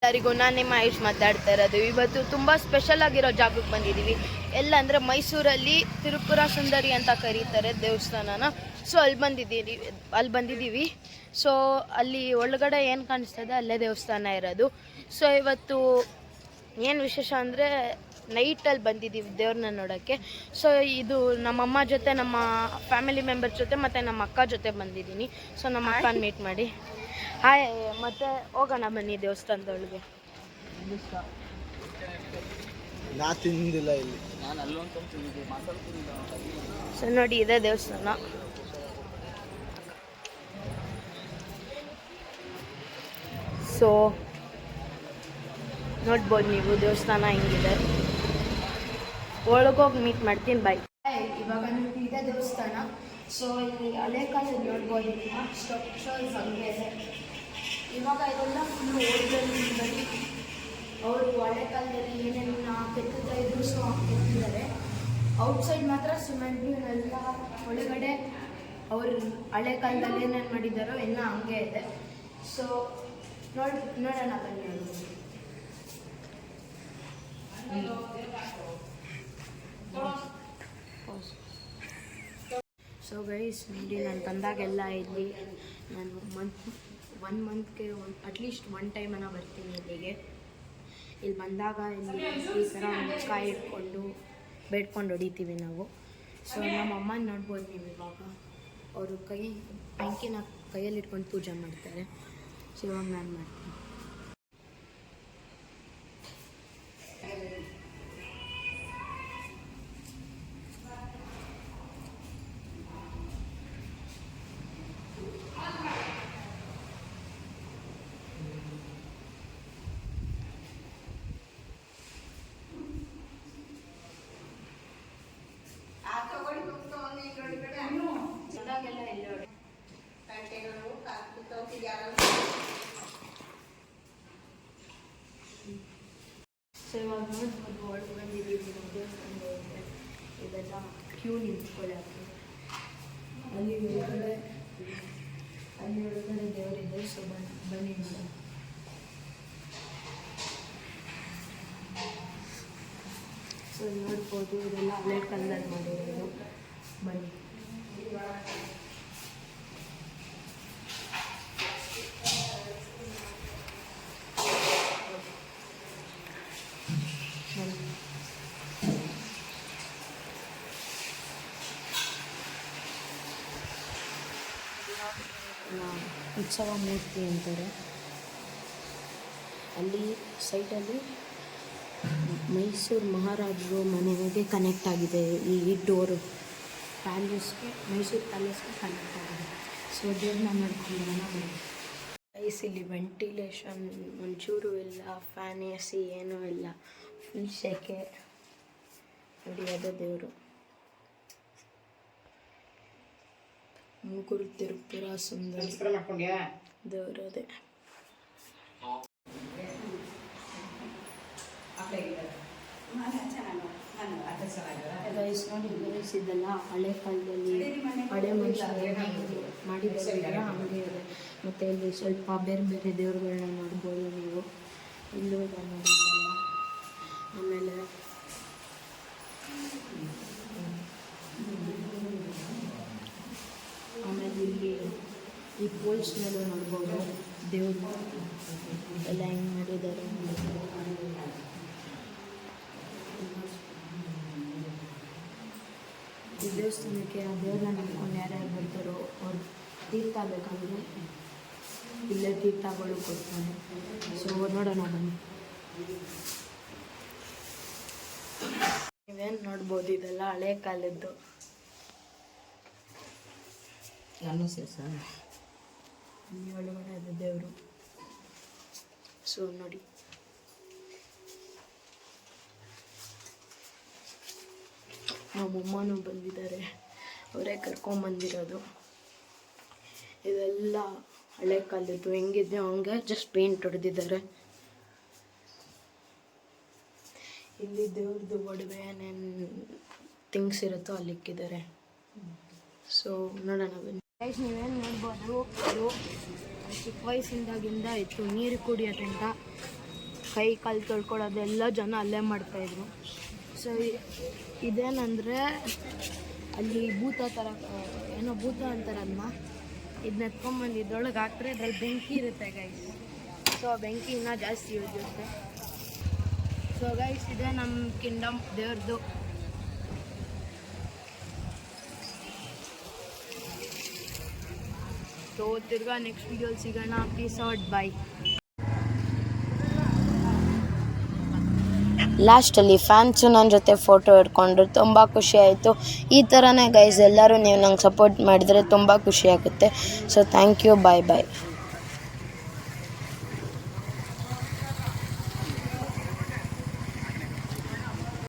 ಎಲ್ಲರಿಗೂ ನಾನು ನಿಮ್ಮ ಆಯುಷ್ ಮಾತಾಡ್ತಾ ಇರೋದು. ಇವತ್ತು ತುಂಬ ಸ್ಪೆಷಲ್ ಆಗಿರೋ ಜಾಗಕ್ಕೆ ಬಂದಿದ್ದೀವಿ. ಎಲ್ಲ ಅಂದರೆ ಮೈಸೂರಲ್ಲಿ ತಿರುಪುರ ಸುಂದರಿ ಅಂತ ಕರೀತಾರೆ ದೇವಸ್ಥಾನನ. ಸೊ ಅಲ್ಲಿ ಬಂದಿದ್ದೀವಿ. ಸೊ ಅಲ್ಲಿ ಒಳಗಡೆ ಏನು ಕಾಣಿಸ್ತದೆ ಅಲ್ಲೇ ದೇವಸ್ಥಾನ ಇರೋದು. ಸೊ ಇವತ್ತು ಏನು ವಿಶೇಷ ಅಂದರೆ ನೈಟಲ್ಲಿ ಬಂದಿದ್ದೀವಿ ದೇವ್ರನ್ನ ನೋಡೋಕ್ಕೆ. ಸೊ ಇದು ನಮ್ಮಮ್ಮ ಜೊತೆ, ನಮ್ಮ ಫ್ಯಾಮಿಲಿ ಮೆಂಬರ್ ಜೊತೆ ಮತ್ತು ನಮ್ಮ ಅಕ್ಕ ಜೊತೆ ಬಂದಿದ್ದೀನಿ. ಸೊ ನಮ್ಮ ಅಕ್ಕನ ಮೀಟ್ ಮಾಡಿ ಹಾಯ್, ಮತ್ತೆ ಹೋಗೋಣ ಬನ್ನಿ ದೇವಸ್ಥಾನದೊಳಗೆ. ಸೊ ನೋಡಿ, ಇದೆ ದೇವಸ್ಥಾನ. ಸೊ ನೋಡ್ಬೋದು ನೀವು ದೇವಸ್ಥಾನ ಹೆಂಗಿದೆ. ಒಳಗೋಗಿ ಮೀಟ್ ಮಾಡ್ತೀನಿ, ಬಾಯ್. ಇವಾಗ ನಿಮ್ಗೆ ಇದೆ ದೇವಸ್ಥಾನ. ಸೊ ಇಲ್ಲಿ ಹಳೆ ಕಾಲದಲ್ಲಿ ನೋಡ್ಬೋದು, ಸ್ಟ್ರಕ್ಚರ್ಸ್ ಹಂಗೆ ಇದೆ. ಇವಾಗ ಇದೆಲ್ಲ ಫುಲ್ಲು ಓಲ್ಡಲ್ಲಿ ಬರೀ ಅವರು ಹಳೆ ಕಾಲದಲ್ಲಿ ಏನೇನು ಕೆತ್ತುತ್ತಾ ಇದ್ರು, ಸೊ ಕೆತ್ತಿದ್ದಾರೆ. ಔಟ್ಸೈಡ್ ಮಾತ್ರ ಸಿಮೆಂಟು ಎಲ್ಲ, ಒಳಗಡೆ ಅವರು ಹಳೆ ಕಾಲದಲ್ಲಿ ಏನೇನು ಮಾಡಿದ್ದಾರೋ ಎಲ್ಲ ಹಂಗೆ ಇದೆ. ಸೊ ನೋಡೋಣ ಬನ್ನಿ. ಸೊ ಗೈಸ್ ನೋಡಿ, ನಾನು ಬಂದಾಗೆಲ್ಲ ಇಲ್ಲಿ ನಾನು ಒನ್ ಮಂತ್ಗೆ ಅಟ್ಲೀಸ್ಟ್ ಒನ್ ಟೈಮನ್ನು ಬರ್ತೀನಿ ಇಲ್ಲಿಗೆ. ಇಲ್ಲಿ ಬಂದಾಗ ಇಲ್ಲಿ ಈ ಥರ ಕಾಯಿ ಇಟ್ಕೊಂಡು ಬೇಡ್ಕೊಂಡು ಹೊಡಿತೀವಿ ನಾವು. ಸೊ ನಮ್ಮ ಅಮ್ಮನ ನೋಡ್ಬೋದು ನೀವು. ಇವಾಗ ಅವರು ಬೆಂಕಿನ ಕೈಯಲ್ಲಿ ಇಟ್ಕೊಂಡು ಪೂಜೆ ಮಾಡ್ತಾರೆ. ಸೊ ಇವಾಗ ನಾನು ಮಾಡ್ತೀನಿ. ಸೊ ಇವಾಗ ನೋಡ್ಬೋದು, ಒಳಗೆ ಬಂದಿದ್ದೀವಿ ದೇವಸ್ಥಾನದೊಳಗೆ. ಇದೆಲ್ಲ ಕ್ಯೂ ನಿಂತ್ಕೊಳ್ಳೋಕ್ಕೆ. ಅಲ್ಲಿ ಒಳಗಡೆ ದೇವರಿದೆ. ಸೊ ಬನ್ನಿ ನೋಡಿ. ಸೊ ನೋಡ್ಬೋದು, ಇದೆಲ್ಲ ಹಳೆ ಕಾಲದಲ್ಲಿ ಮಾಡಿರೋದು. ಬನ್ನಿ. ಉತ್ಸವ ಮೂರ್ತಿ ಅಂತಾರೆ. ಅಲ್ಲಿ ಸೈಡಲ್ಲಿ ಮೈಸೂರು ಮಹಾರಾಜರು ಮನೆಗೆ ಕನೆಕ್ಟ್ ಆಗಿದೆ. ಈ ಡೋರು ಪ್ಯಾಲೇಸ್ಗೆ, ಮೈಸೂರು ಪ್ಯಾಲೇಸ್ಗೆ ಕನೆಕ್ಟ್ ಆಗಿದೆ. ಸೊ ದೇವ್ರನ್ನ ನೋಡ್ಕೊಂಡು ಐಸ್. ಇಲ್ಲಿ ವೆಂಟಿಲೇಷನ್ ಒಂಚೂರು ಇಲ್ಲ, ಫ್ಯಾನ್, ಎ ಸಿ ಏನೂ ಇಲ್ಲ, ಫುಲ್ ಸೆಕೆ. ನೋಡಿ, ಅದೇ ದೇವರು, ಮೂಗೂರು ತಿರುಪುರ ಸುಂದರಿ ದೇವರು. ಅದೇ ಗೈಸ್ ನೋಡಿ, ಗೈಸ್ ಇದೆಲ್ಲ ಹಳೆ ಕಾಲದಲ್ಲಿ ಹಳೆ ಮನುಷ್ಯರು ಮಾಡಿದ್ದಾರೆ, ಹಂಗೆ ಇದೆ. ಮತ್ತು ಇಲ್ಲಿ ಸ್ವಲ್ಪ ಬೇರೆ ಬೇರೆ ದೇವ್ರುಗಳನ್ನ ನೋಡ್ಬೋದು ನೀವು. ಇಲ್ಲೂ ಇದೆ ನೋಡಿ ಇದೆಲ್ಲ. ಆಮೇಲೆ ಇಲ್ಲಿ ಈ ಪೋಲ್ಸ್ನೆಲ್ಲ ನೋಡ್ಬೋದು, ದೇವರು ಎಲ್ಲ ಹೆಂಗೆ ಮಾಡಿದ್ದಾರೆ. ಈ ದೇವಸ್ಥಾನಕ್ಕೆ ಆ ದೇವ್ರನ್ನ ನಂಬ್ಕೊಂಡು ಯಾರ್ಯಾರು ಬರ್ತಾರೋ ಅವ್ರು ತೀರ್ಥ ಬೇಕಂದರೆ ಇಲ್ಲೇ ತೀರ್ಥಗಳು ಕೊಡ್ತಾರೆ. ಸೊ ನೋಡೋಣ ಬನ್ನಿ. ನೀವೇನು ನೋಡ್ಬೋದು, ಇದೆಲ್ಲ ಹಳೆ ಕಾಲದ್ದು. ಇಲ್ಲಿ ಒಳಗಡೆ ಅದು ದೇವರು. ಸೊ ನೋಡಿ, ನಮ್ಮಮ್ಮನೂ ಬಂದಿದ್ದಾರೆ, ಅವರೇ ಕರ್ಕೊಂಬಂದಿರೋದು. ಇದೆಲ್ಲ ಹಳೆ ಕಾಲದ್ದು, ಹೆಂಗಿದೆ ಹಂಗೆ ಜಸ್ಟ್ ಪೇಂಟ್ ಹೊಡೆದಿದ್ದಾರೆ. ಇಲ್ಲಿ ದೇವ್ರದ್ದು ಒಡವೆ ಏನೇನು ಥಿಂಗ್ಸ್ ಇರುತ್ತೋ ಅಲ್ಲಿ ಇಕ್ಕಿದ್ದಾರೆ. ಸೊ ನೋಡೋಣ ಬನ್ನಿ. ಗೈಸ್ ನೀವೇನು ನೋಡ್ಬೋದು, ಇದು ಚಿಕ್ಕ ವಯಸ್ಸಿಂದಾಗಿಂದ ಇತ್ತು ನೀರು ಕುಡಿಯೋದ್ರಿಂದ ಕೈ ಕಾಲು ತೊಳ್ಕೊಳ್ಳೋದೆಲ್ಲ ಜನ ಅಲ್ಲೇ ಮಾಡ್ತಾಯಿದ್ರು. ಸೊ ಇದೇನಂದರೆ ಅಲ್ಲಿ ಭೂತ ಥರ ಏನೋ ಭೂತ ಅಂತಾರಲ್ವ, ಇದನ್ನ ಎತ್ಕೊಂಬಂದು ಇದ್ರೊಳಗೆ ಹಾಕ್ತಾರೆ. ಅದ್ರಲ್ಲಿ ಬೆಂಕಿ ಇರುತ್ತೆ ಗೈಸ್. ಸೊ ಆ ಬೆಂಕಿ ಇನ್ನೂ ಜಾಸ್ತಿ ಉಳಿಯುತ್ತೆ. ಸೊ ಗೈಸ್ ಇದೆ ನಮ್ಮ ಕಿಂಗ್ಡಮ್ ದೇವ್ರದ್ದು. ಸೊ ತಿರ್ಗಾ ನೆಕ್ಸ್ಟ್ ವಿಡಿಯೋಲಿ ಸಿಗೋಣ. ಪೀಸ್ ಔಟ್, ಬಾಯ್. ಲಾಸ್ಟಲ್ಲಿ ಫ್ಯಾನ್ಸು ನನ್ನ ಜೊತೆ ಫೋಟೋ ಹಿಡ್ಕೊಂಡ್ರು, ತುಂಬ ಖುಷಿ ಆಯಿತು. ಈ ಥರನೇ ಗೈಸ್ ಎಲ್ಲರೂ ನೀವು ನಂಗೆ ಸಪೋರ್ಟ್ ಮಾಡಿದರೆ ತುಂಬ ಖುಷಿ ಆಗುತ್ತೆ. So thank you, bye bye.